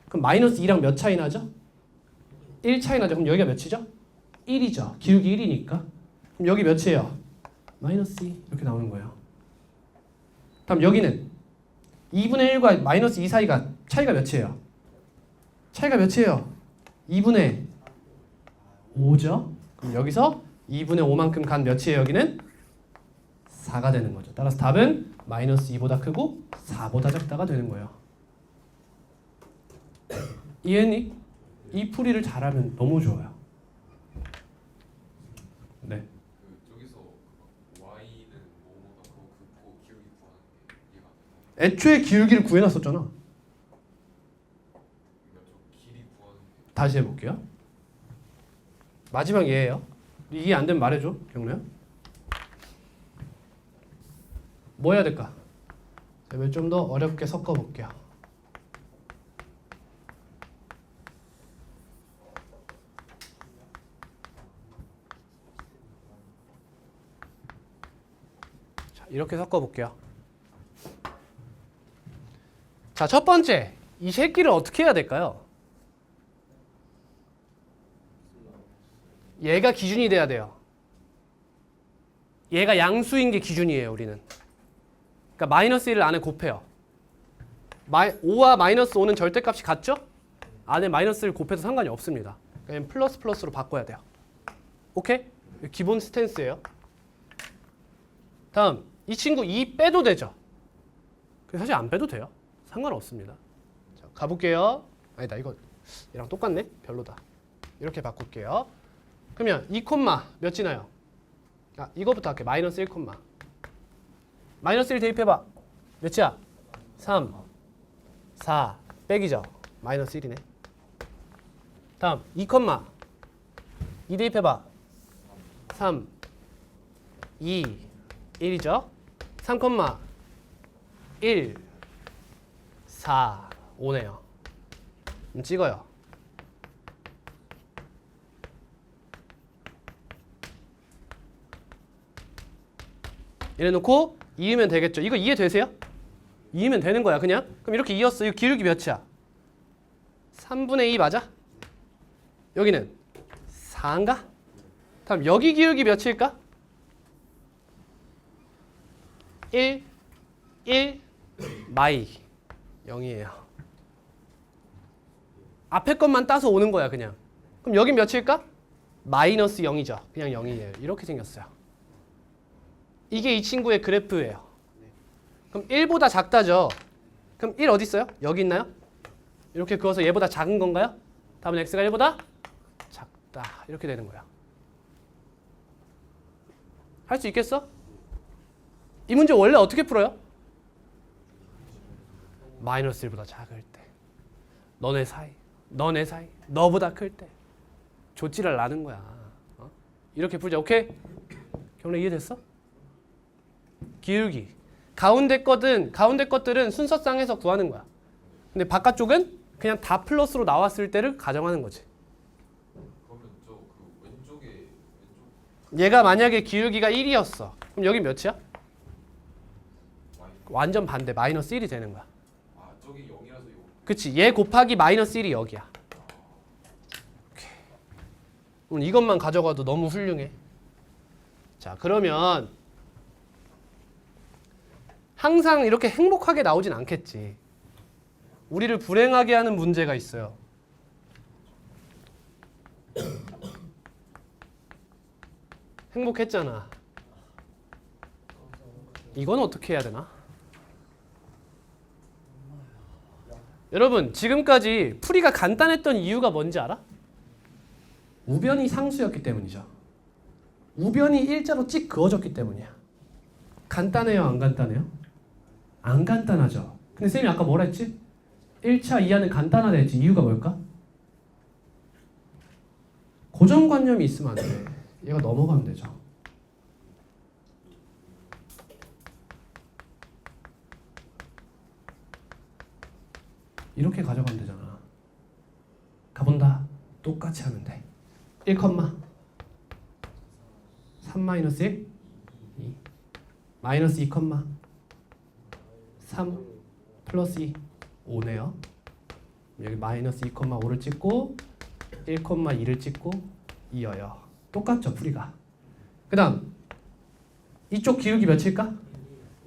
그럼 마이너스 2랑 몇 차이 나죠? 1 차이 나죠. 그럼 여기가 몇이죠? 1이죠. 기울기 1이니까. 그럼 여기 몇이에요? 마이너스 2 이렇게 나오는 거예요. 다음 여기는 2분의 1과 마이너스 2 사이가 차이가 몇이에요? 차이가 몇이에요? 2분의 5죠. 그럼 여기서 2분의 5만큼 간 몇이에요? 여기는 4가 되는 거죠. 따라서 답은 마이너스 2보다 크고 4보다 작다가 되는 거예요. 이해했니? 이 풀이를 잘하면 너무 좋아요. 네. 저기서 y는 뭐뭐다 그거 기울기 구하는 게 이해가 안 돼요. 애초에 기울기를 구해놨었잖아. 그러니까 저 길이 구하는 게 다시 해볼게요. 마지막 예예요. 이해 안 되면 말해줘, 경로야. 뭐 해야 될까? 좀 더 어렵게 섞어볼게요. 자, 이렇게 섞어볼게요. 자, 첫 번째, 이 새끼를 어떻게 해야 될까요? 얘가 기준이 돼야 돼요. 얘가 양수인 게 기준이에요, 우리는. 그러니까 마이너스 1을 안에 곱해요. 5와 마이너스 5는 절대값이 같죠? 안에 마이너스 1을 곱해도 상관이 없습니다. 그냥 플러스 플러스로 바꿔야 돼요. 오케이? 기본 스탠스예요. 다음, 이 친구 2 빼도 되죠? 사실 안 빼도 돼요. 상관없습니다. 자, 가볼게요. 아니다, 이거 얘랑 똑같네? 별로다. 이렇게 바꿀게요. 그러면 2 몇 지나요? 아, 이거부터 할게. 마이너스 1 마이너스 1 대입해봐. 몇이야? 3, 4, 빼기죠. 마이너스 1이네. 다음 2 2 대입해봐. 3, 2, 1이죠. 3, 1, 4, 5네요. 찍어요. 이래 놓고 2면 되겠죠. 이거 이해되세요? 2면 되는 거야 그냥. 그럼 이렇게 2였어. 이거 기울기 몇이야? 3분의 2 맞아? 여기는 4인가? 다음 여기 기울기 몇일까? 1, 1, 마이 0이에요. 앞에 것만 따서 오는 거야 그냥. 그럼 여긴 몇일까? 마이너스 0이죠. 그냥 0이에요. 이렇게 생겼어요. 이게 이 친구의 그래프예요. 그럼 1보다 작다죠. 그럼 1 어디 있어요? 여기 있나요? 이렇게 그어서 얘보다 작은 건가요? 답은 x가 1보다 작다. 이렇게 되는 거야. 할 수 있겠어? 이 문제 원래 어떻게 풀어요? 마이너스 1보다 작을 때, 너네 사이, 너보다 클 때 조치를 나는 거야. 이렇게 풀자. 오케이? 경례 이해됐어? 기울기. 가운데 것들은 순서상에서 구하는 거야. 근데 바깥쪽은 그냥 다 플러스로 나왔을 때를 가정하는 거지. 그러면 저 그 왼쪽 얘가 만약에 기울기가 1이었어. 그럼 여기 몇이야? 완전 반대. 마이너스 1이 되는 거야. 아 저기 0이라서 요. 그치? 얘 곱하기 마이너스 1이 여기야. 오케이. 오늘 이것만 가져가도 너무 훌륭해. 자, 그러면 항상 이렇게 행복하게 나오진 않겠지. 우리를 불행하게 하는 문제가 있어요. 행복했잖아. 이건 어떻게 해야 되나? 여러분, 지금까지 풀이가 간단했던 이유가 뭔지 알아? 우변이 상수였기 때문이죠. 우변이 일자로 찍 그어졌기 때문이야. 간단해요, 안 간단해요? 안 간단하죠. 근데 쌤이 아까 뭐라 했지? 1차 이하는 간단하다 했지. 이유가 뭘까? 고정관념이 있으면 안 돼. 얘가 넘어가면 되죠. 이렇게 가져가면 되잖아. 가본다. 똑같이 하면 돼. 1, 3 마이너스 1 2 마이너스 2, 3 플러스 2 5네요. 여기 마이너스 2, 5를 찍고 1, 2를 찍고 2여요. 똑같죠 풀이가. 그 다음 이쪽 기울기 몇일까?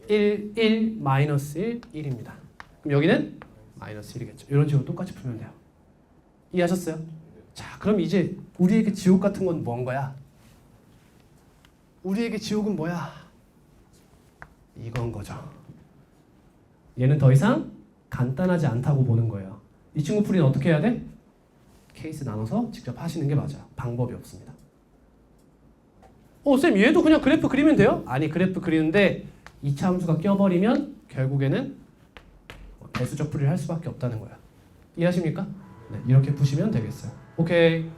1, 1, 마이너스 1, 1입니다. 그럼 여기는 마이너스 1이겠죠. 이런 식으로 똑같이 풀면 돼요. 이해하셨어요? 자, 그럼 이제 우리에게 지옥 같은 건 뭔 거야? 우리에게 지옥은 뭐야? 이건 거죠. 얘는 더 이상 간단하지 않다고 보는 거예요. 이 친구 풀이는 어떻게 해야 돼? 케이스 나눠서 직접 하시는 게 맞아요. 방법이 없습니다. 쌤 얘도 그냥 그래프 그리면 돼요? 아니, 그래프 그리는데 2차 함수가 껴버리면 결국에는 배수적 풀이를 할 수밖에 없다는 거야. 이해하십니까? 네, 이렇게 푸시면 되겠어요. 오케이.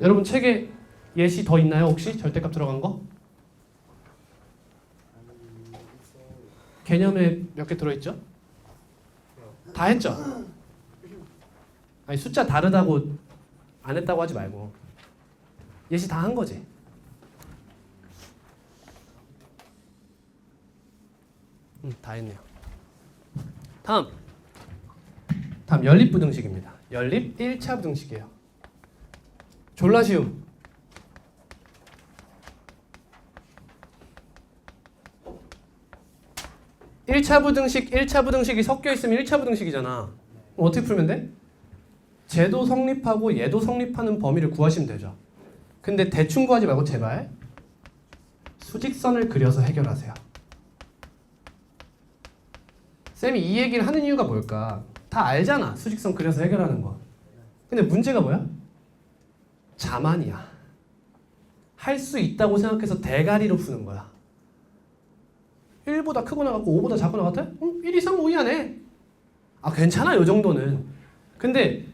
여러분 책에 예시 더 있나요? 혹시 절대값 들어간 거? 개념에 몇 개 들어있죠? 다 했죠? 아니 숫자 다르다고 안 했다고 하지 말고 예시 다 한 거지? 다 했네요. 다음 연립부등식입니다. 연립 1차 부등식이에요. 졸라 쉬움. 일 1차 부등식이 섞여 있으면 1차 부등식이잖아. 그럼 어떻게 풀면 돼? 쟤도 성립하고 얘도 성립하는 범위를 구하시면 되죠. 근데 대충 구하지 말고 제발 수직선을 그려서 해결하세요. 쌤이 이 얘기를 하는 이유가 뭘까? 다 알잖아. 수직선 그려서 해결하는 거. 근데 문제가 뭐야? 자만이야. 할 수 있다고 생각해서 대가리로 푸는 거야. 1보다 크거나 같고 5보다 작거나 같아? 1 이상 5 이하네. 아 괜찮아 요 정도는. 근데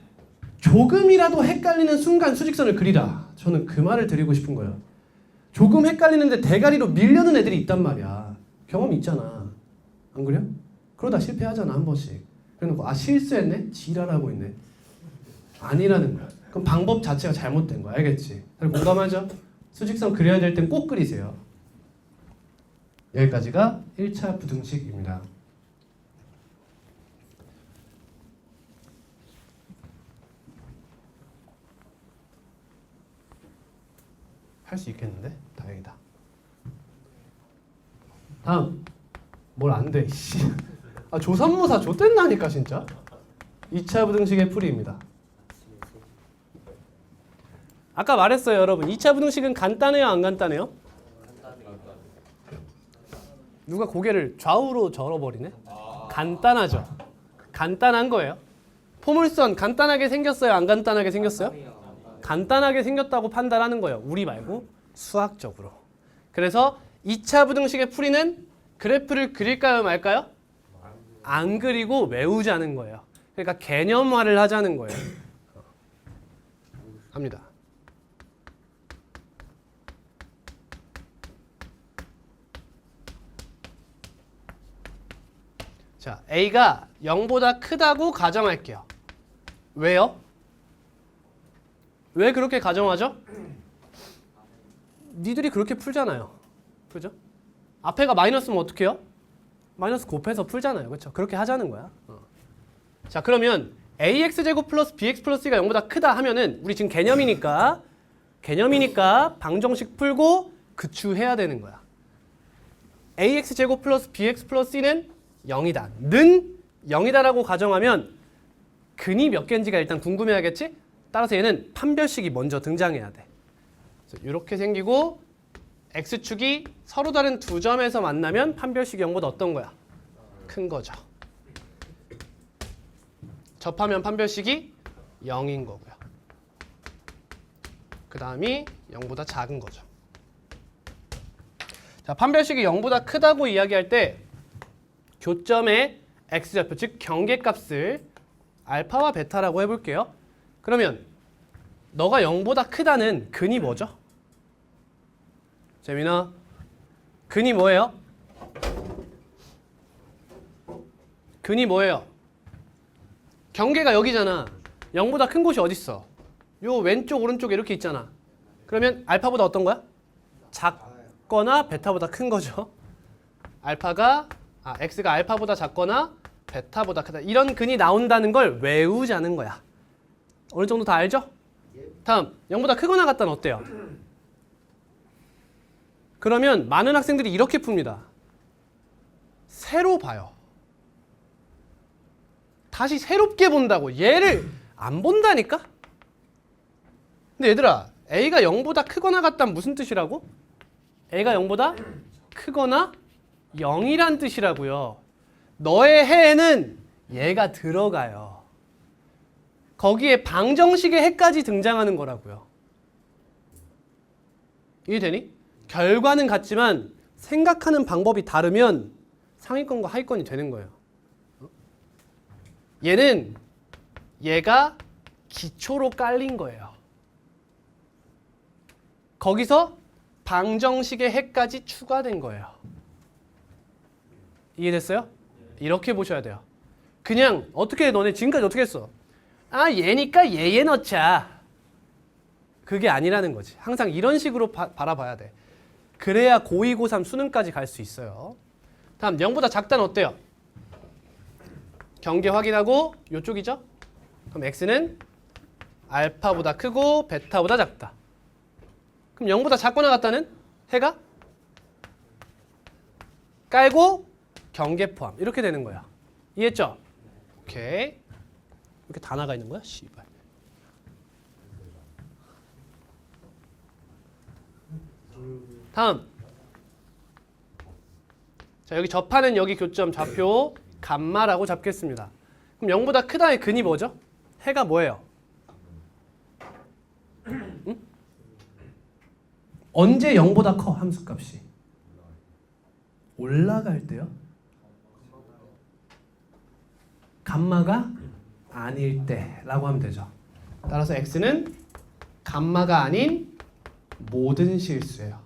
조금이라도 헷갈리는 순간 수직선을 그리라. 저는 그 말을 드리고 싶은 거예요. 조금 헷갈리는데 대가리로 밀려는 애들이 있단 말이야. 경험 있잖아. 안 그래요? 그러다 실패하잖아 한 번씩. 그래놓고 아 실수했네? 지랄하고 있네. 아니라는 거야. 그럼 방법 자체가 잘못된 거야. 알겠지? 다들 공감하죠? 수직선 그려야 될 땐 꼭 그리세요. 여기까지가 1차 부등식입니다. 할 수 있겠는데? 다행이다. 다음. 뭘 안 돼. 씨. 아, 조삼모사 좆된다니까 진짜. 2차 부등식의 풀이입니다. 아까 말했어요, 여러분. 2차 부등식은 간단해요, 안 간단해요? 누가 고개를 좌우로 절어버리네? 간단하죠. 간단한 거예요. 포물선 간단하게 생겼어요, 안 간단하게 생겼어요? 간단하게 생겼다고 판단하는 거예요. 우리 말고 수학적으로. 그래서 2차 부등식의 풀이는 그래프를 그릴까요, 말까요? 안 그리고 외우자는 거예요. 그러니까 개념화를 하자는 거예요. 합니다. 자, A가 0보다 크다고 가정할게요. 왜요? 왜 그렇게 가정하죠? 니들이 그렇게 풀잖아요. 그죠? 앞에가 마이너스면 어떻게 해요? 마이너스 곱해서 풀잖아요. 그렇죠? 그렇게 하자는 거야. 자, 그러면 ax제곱 플러스 bx 플러스 c가 0보다 크다 하면은 우리 지금 개념이니까 방정식 풀고 그추해야 되는 거야. ax제곱 플러스 bx 플러스 c는 0이다. 는 0이다라고 가정하면 근이 몇 개인지가 일단 궁금해하겠지? 따라서 얘는 판별식이 먼저 등장해야 돼. 이렇게 생기고 x축이 서로 다른 두 점에서 만나면 판별식이 0보다 어떤 거야? 큰 거죠. 접하면 판별식이 0인 거고요. 그 다음이 0보다 작은 거죠. 자, 판별식이 0보다 크다고 이야기할 때 교점의 x좌표, 즉 경계값을 알파와 베타라고 해볼게요. 그러면 너가 0보다 크다는 근이 뭐죠? 재민아, 근이 뭐예요? 근이 뭐예요? 경계가 여기잖아. 0보다 큰 곳이 어딨어? 요 왼쪽 오른쪽에 이렇게 있잖아. 그러면 알파보다 어떤 거야? 작거나 베타보다 큰 거죠. x가 알파보다 작거나 베타보다 크다. 이런 근이 나온다는 걸 외우자는 거야. 어느 정도 다 알죠? 다음, 0보다 크거나 같다는 어때요? 그러면 많은 학생들이 이렇게 풉니다. 새로 봐요. 다시 새롭게 본다고. 얘를 안 본다니까? 근데 얘들아, A가 0보다 크거나 같다는 무슨 뜻이라고? A가 0보다 크거나 0이란 뜻이라고요. 너의 해에는 얘가 들어가요. 거기에 방정식의 해까지 등장하는 거라고요. 이해되니? 결과는 같지만 생각하는 방법이 다르면 상위권과 하위권이 되는 거예요. 얘가 기초로 깔린 거예요. 거기서 방정식의 해까지 추가된 거예요. 이해됐어요? 이렇게 보셔야 돼요. 그냥 어떻게 너네 지금까지 어떻게 했어? 아, 얘니까 얘 넣자. 그게 아니라는 거지. 항상 이런 식으로 바라봐야 돼. 그래야 고2, 고3 수능까지 갈 수 있어요. 다음 0보다 작다는 어때요? 경계 확인하고 이쪽이죠? 그럼 x는 알파보다 크고 베타보다 작다. 그럼 0보다 작거나 같다는 해가 깔고 경계 포함 이렇게 되는 거야. 이해했죠? 오케이. 이렇게 다 나가 있는 거야? 씨발. 다음. 자, 여기 접하는 여기 교점 좌표 감마라고 잡겠습니다. 그럼 0보다 크다의 근이 뭐죠? 해가 뭐예요? 응? 언제 0보다 커 함수값이? 올라갈 때요? 감마가 아닐 때라고 하면 되죠. 따라서 x는 감마가 아닌 모든 실수예요.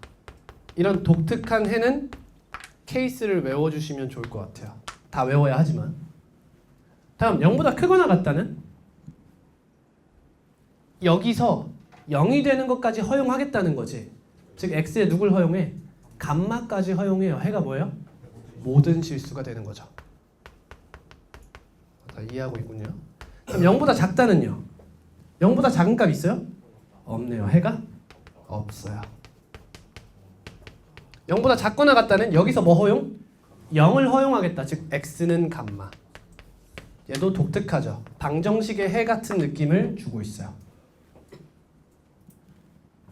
이런 독특한 해는 케이스를 외워주시면 좋을 것 같아요. 다 외워야 하지만. 다음 0보다 크거나 같다는 여기서 0이 되는 것까지 허용하겠다는 거지. 즉 x에 누굴 허용해? 감마까지 허용해요. 해가 뭐예요? 모든 실수가 되는 거죠. 다 이해하고 있군요. 그럼 0보다 작다는요? 0보다 작은 값 있어요? 없네요. 해가 없어요. 0보다 작거나 같다는 여기서 뭐 허용? 0을 허용하겠다. 즉 x는 감마. 얘도 독특하죠. 방정식의 해 같은 느낌을 주고 있어요.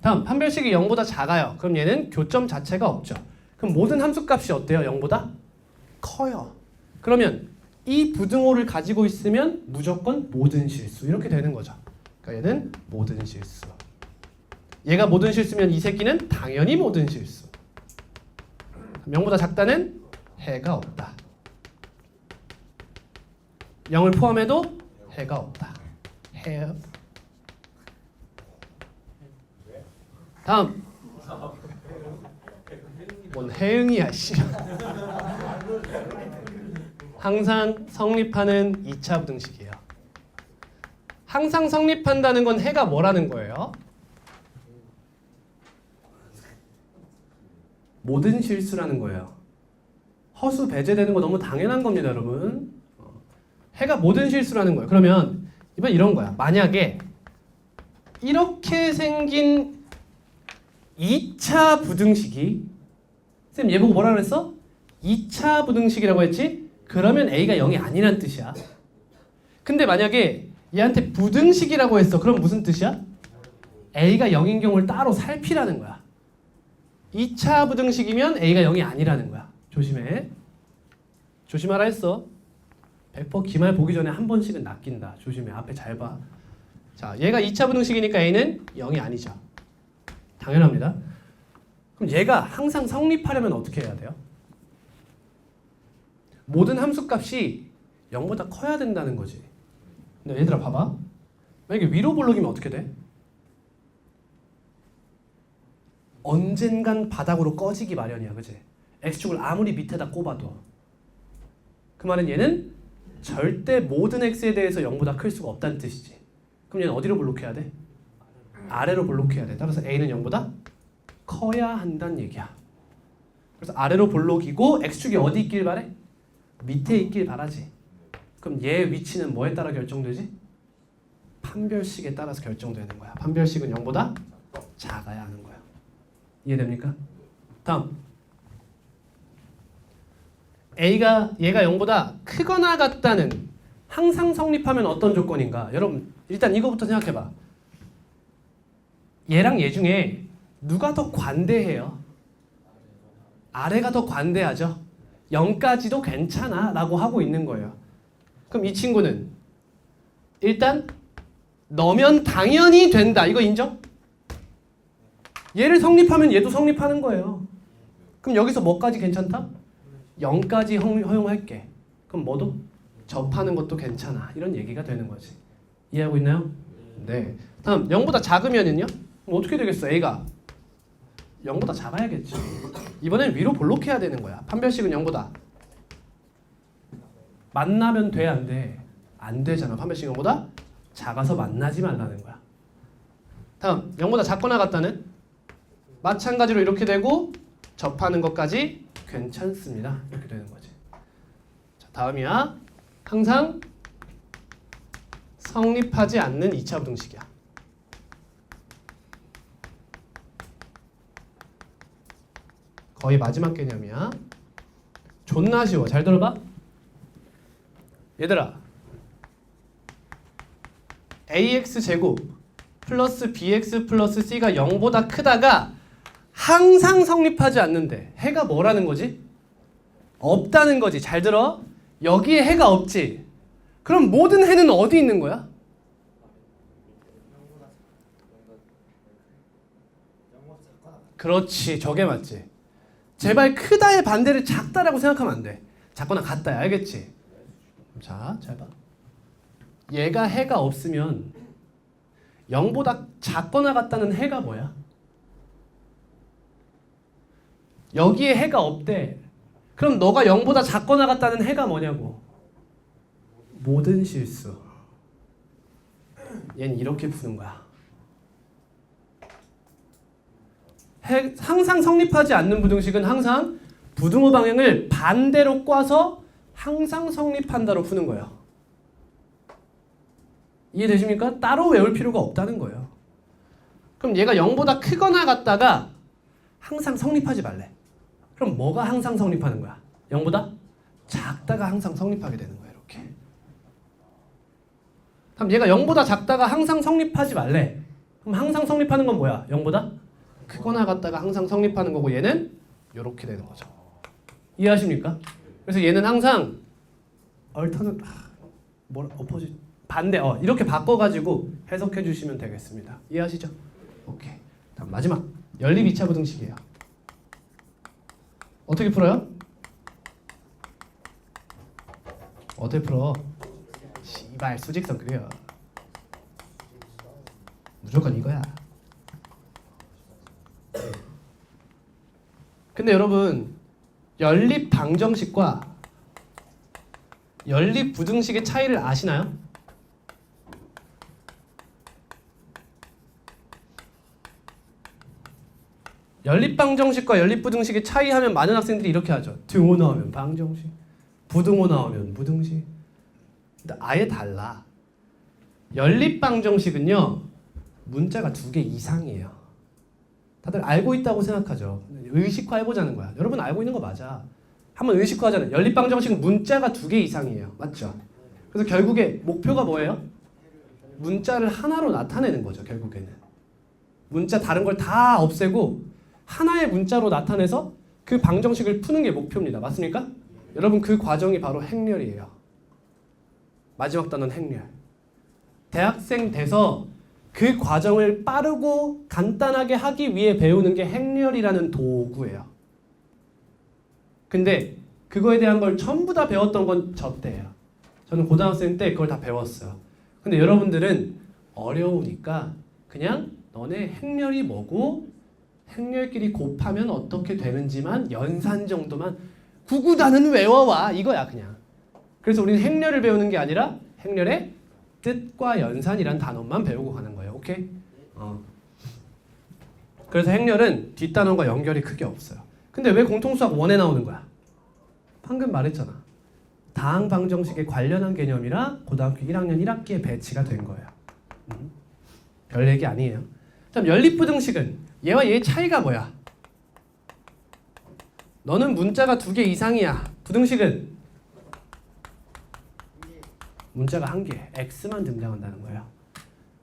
다음 판별식이 0보다 작아요. 그럼 얘는 교점 자체가 없죠. 그럼 모든 함수값이 어때요? 0보다 커요. 그러면 이 부등호를 가지고 있으면 무조건 모든 실수 이렇게 되는 거죠. 그러니까 얘는 모든 실수. 얘가 모든 실수면 이 새끼는 당연히 모든 실수. 0보다 작다는 해가 없다. 0을 포함해도 해가 없다. 해. 다음 뭔 해응이야 씨. 항상 성립하는 2차 부등식이에요. 항상 성립한다는 건 해가 뭐라는 거예요? 모든 실수라는 거예요. 허수 배제되는 거 너무 당연한 겁니다, 여러분. 해가 모든 실수라는 거예요. 그러면 이번 이런 거야. 만약에 이렇게 생긴 2차 부등식이 쌤 얘 보고 뭐라 그랬어? 2차 부등식이라고 했지? 그러면 A가 0이 아니란 뜻이야. 근데 만약에 얘한테 부등식이라고 했어. 그럼 무슨 뜻이야? A가 0인 경우를 따로 살피라는 거야. 2차 부등식이면 A가 0이 아니라는 거야. 조심해. 조심하라 했어. 100% 기말 보기 전에 한 번씩은 낚인다. 조심해. 앞에 잘 봐. 자, 얘가 2차 부등식이니까 A는 0이 아니죠. 당연합니다. 그럼 얘가 항상 성립하려면 어떻게 해야 돼요? 모든 함수값이 0보다 커야 된다는 거지. 근데 얘들아 봐봐. 만약에 위로 볼록이면 어떻게 돼? 언젠간 바닥으로 꺼지기 마련이야. 그치? x축을 아무리 밑에다 꼽아도. 그 말은 얘는 절대 모든 x에 대해서 0보다 클 수가 없다는 뜻이지. 그럼 얘는 어디로 볼록해야 돼? 아래로 볼록해야 돼. 따라서 a는 0보다 커야 한다는 얘기야. 그래서 아래로 볼록이고 x축이 어디 있길 바래? 밑에 있길 바라지. 그럼 얘 위치는 뭐에 따라 결정되지? 판별식에 따라서 결정되는 거야. 판별식은 0보다 작아야 하는 거야. 이해됩니까? 다음 얘가 0보다 크거나 같다는 항상 성립하면 어떤 조건인가? 여러분 일단 이거부터 생각해봐. 얘랑 얘 중에 누가 더 관대해요? 아래가 더 관대하죠. 0까지도 괜찮아 라고 하고 있는 거예요. 그럼 이 친구는 일단 너면 당연히 된다. 이거 인정? 얘를 성립하면 얘도 성립하는 거예요. 그럼 여기서 뭐까지 괜찮다? 0까지 허용할게. 그럼 뭐도? 접하는 것도 괜찮아. 이런 얘기가 되는 거지. 이해하고 있나요? 네. 다음 0보다 작으면은요? 그럼 어떻게 되겠어? A가 0보다 작아야겠지. 이번엔 위로 볼록해야 되는 거야. 판별식은 0보다 만나면 돼? 안 돼? 안 되잖아. 판별식 0보다 작아서 만나지 말라는 거야. 다음 0보다 작거나 같다는 마찬가지로 이렇게 되고 접하는 것까지 괜찮습니다. 이렇게 되는 거지. 자, 다음이야. 항상 성립하지 않는 2차 부등식이야. 거의 마지막 개념이야. 존나 쉬워. 잘 들어봐. 얘들아 ax제곱 플러스 bx 플러스 c가 0보다 크다가 항상 성립하지 않는데 해가 뭐라는 거지? 없다는 거지. 잘 들어. 여기에 해가 없지. 그럼 모든 해는 어디 있는 거야? 그렇지. 저게 맞지. 제발 크다의 반대를 작다라고 생각하면 안 돼. 작거나 같다야. 알겠지? 자, 잘 봐. 얘가 해가 없으면 0보다 작거나 같다는 해가 뭐야? 여기에 해가 없대. 그럼 너가 0보다 작거나 같다는 해가 뭐냐고? 모든 실수. 얘는 이렇게 푸는 거야. 항상 성립하지 않는 부등식은 항상 부등호 방향을 반대로 꽈서 항상 성립한다로 푸는 거예요. 이해되십니까? 따로 외울 필요가 없다는 거예요. 그럼 얘가 0보다 크거나 같다가 항상 성립하지 말래. 그럼 뭐가 항상 성립하는 거야? 0보다 작다가 항상 성립하게 되는 거야. 이렇게. 그럼 얘가 0보다 작다가 항상 성립하지 말래. 그럼 항상 성립하는 건 뭐야? 0보다 크거나 같다가 항상 성립하는 거고 얘는 이렇게 되는 거죠. 이해하십니까? 그래서 얘는 항상 어포지 반대 이렇게 바꿔가지고 해석해 주시면 되겠습니다. 이해하시죠? 오케이. 다음 마지막 연립 2차 부등식이에요. 어떻게 풀어요? 어떻게 풀어? 씨발 수직선 그래요. 무조건 이거야. 근데 여러분 연립 방정식과 연립 부등식의 차이를 아시나요? 연립 방정식과 연립 부등식의 차이하면 많은 학생들이 이렇게 하죠. 등호 나오면 방정식, 부등호 나오면 부등식. 근데 아예 달라. 연립 방정식은요 문자가 2개 이상이에요. 다들 알고 있다고 생각하죠. 의식화해보자는 거야. 여러분 알고 있는 거 맞아. 한번 의식화하잖아요. 연립 방정식은 문자가 2개 이상이에요. 맞죠? 그래서 결국에 목표가 뭐예요? 문자를 하나로 나타내는 거죠. 결국에는 문자 다른 걸 다 없애고 하나의 문자로 나타내서 그 방정식을 푸는 게 목표입니다. 맞습니까? 여러분 그 과정이 바로 행렬이에요. 마지막 단어는 행렬. 대학생 돼서 그 과정을 빠르고 간단하게 하기 위해 배우는 게 행렬이라는 도구예요. 근데 그거에 대한 걸 전부 다 배웠던 건 저 때예요. 저는 고등학생 때 그걸 다 배웠어요. 근데 여러분들은 어려우니까 그냥 너네 행렬이 뭐고 행렬끼리 곱하면 어떻게 되는지만 연산 정도만 구구단은 외워와 이거야 그냥. 그래서 우리는 행렬을 배우는 게 아니라 행렬의 뜻과 연산이란 단어만 배우고 가는 거예요. 오케이? 그래서 행렬은 뒷단원과 연결이 크게 없어요. 근데 왜 공통수학 1에 나오는 거야? 방금 말했잖아. 다항 방정식에 관련한 개념이라 고등학교 1학년 1학기에 배치가 된 거예요. 별 얘기 아니에요. 그럼 연립부등식은 얘와 얘의 차이가 뭐야? 너는 문자가 2개 이상이야. 부등식은 문자가 1개, x만 등장한다는 거예요.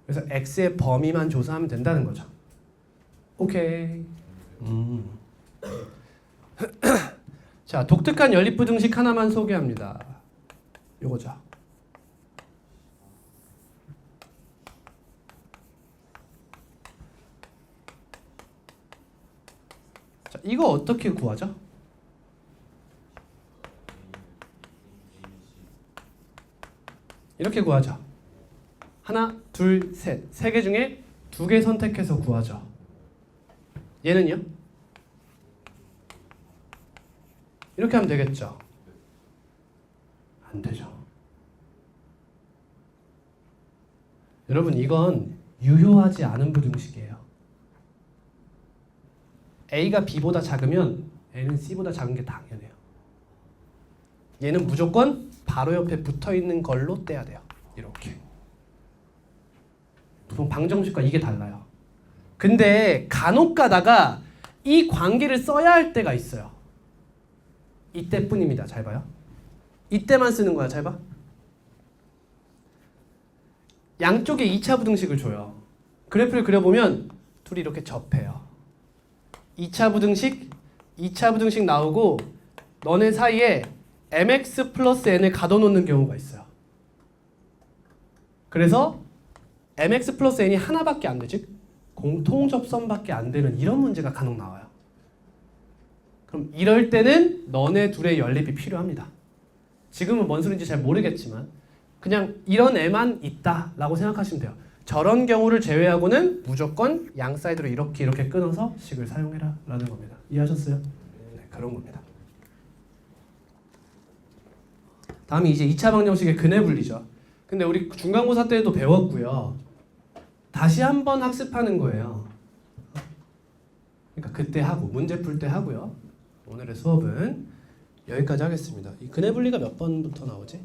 그래서 x의 범위만 조사하면 된다는 거죠. 오케이. 자, 독특한 연립부등식 하나만 소개합니다. 요거죠. 자, 이거 어떻게 구하죠? 이렇게 구하죠. 하나, 둘, 셋. 3개 중에 2개 선택해서 구하죠. 얘는요? 이렇게 하면 되겠죠. 안 되죠. 여러분 이건 유효하지 않은 부등식이에요. A가 B보다 작으면 A는 C보다 작은 게 당연해요. 얘는 무조건 바로 옆에 붙어있는 걸로 떼야 돼요. 이렇게. 보통 방정식과 이게 달라요. 근데 간혹 가다가 이 관계를 써야 할 때가 있어요. 이때뿐입니다. 잘 봐요. 이때만 쓰는 거야. 잘 봐. 양쪽에 2차 부등식을 줘요. 그래프를 그려보면 둘이 이렇게 접해요. 2차 부등식 나오고 너네 사이에 mx 플러스 n을 가둬놓는 경우가 있어요. 그래서 mx 플러스 n이 하나밖에 안 돼. 즉 공통접선밖에 안 되는 이런 문제가 간혹 나와요. 그럼 이럴 때는 너네 둘의 연립이 필요합니다. 지금은 뭔 소리인지 잘 모르겠지만 그냥 이런 애만 있다라고 생각하시면 돼요. 저런 경우를 제외하고는 무조건 양 사이드로 이렇게 끊어서 식을 사용해라 라는 겁니다. 이해하셨어요? 네, 그런 겁니다. 다음이 이제 2차 방정식의 근해 분리죠. 근데 우리 중간고사 때도 배웠고요. 다시 한번 학습하는 거예요. 그러니까 그때 하고 문제 풀 때 하고요. 오늘의 수업은 여기까지 하겠습니다. 이 근해 분리가 몇 번부터 나오지?